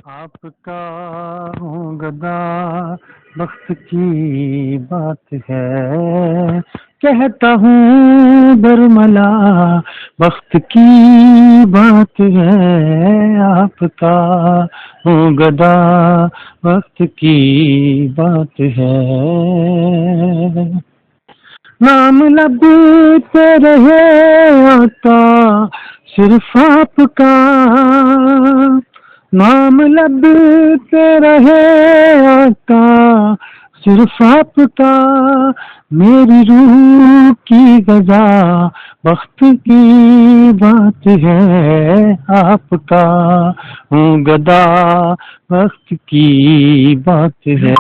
आपका हूँ गदा, वक्त की बात है। कहता हूँ बरमला, वक्त की बात है। आपका हूँ गदा, वक्त की बात है। नाम लब पे रहे आता सिर्फ आपका, नाम लब पे रहे आता सिर्फ आपका। मेरी रूह की गजा, वक्त की बात है। आपका हूँ गदा, वक्त की बात है।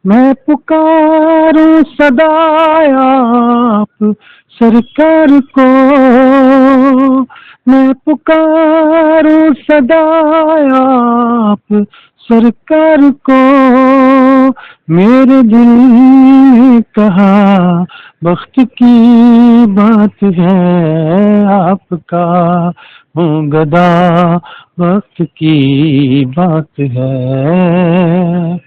मैं पुकारूं सदा आप सरकार को, मैं पुकारूं सदा आप सरकार को। मेरे दिल ने कहा वक्त की बात है। आपका हूँ गदा, वक्त की बात है।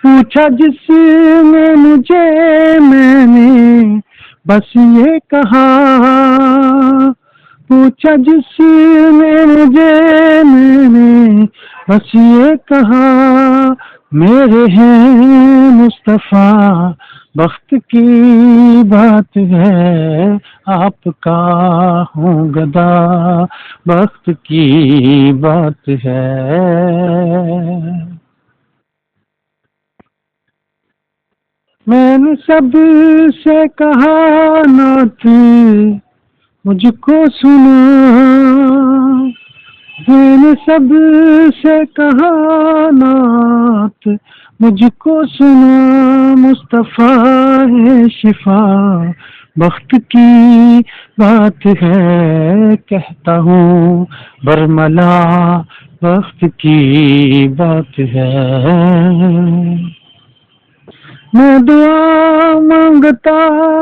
पूछा जिसने मुझे, मैंने बस ये कहा। पूछा जिसने मुझे, मैंने बस ये कहा। मेरे हैं मुस्तफा, वक्त की बात है। आपका हूँ गदा, वक्त की बात है। मैंने सब से कहा नाथ, मुझको सुना। मैंने सब से कहा नाथ, मुझको सुना। मुस्तफा है शिफा, वक्त की बात है। कहता हूँ बरमला, वक्त की बात है। मैं दुआ मांगता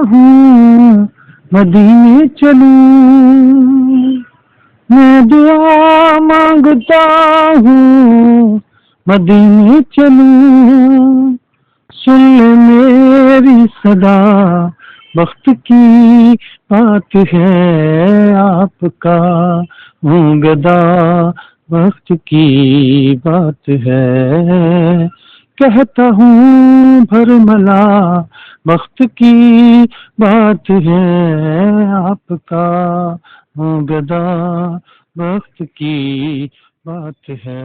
हूँ मदीने चलूं। मैं दुआ मांगता हूँ मदीने चलूं। सुन ले मेरी सदा, वक्त की बात है। आपका हूँ गदा, वक्त की बात है। कहता हूँ भरमला, वक्त की बात है। आपका हूँ गदा, वक्त की बात है।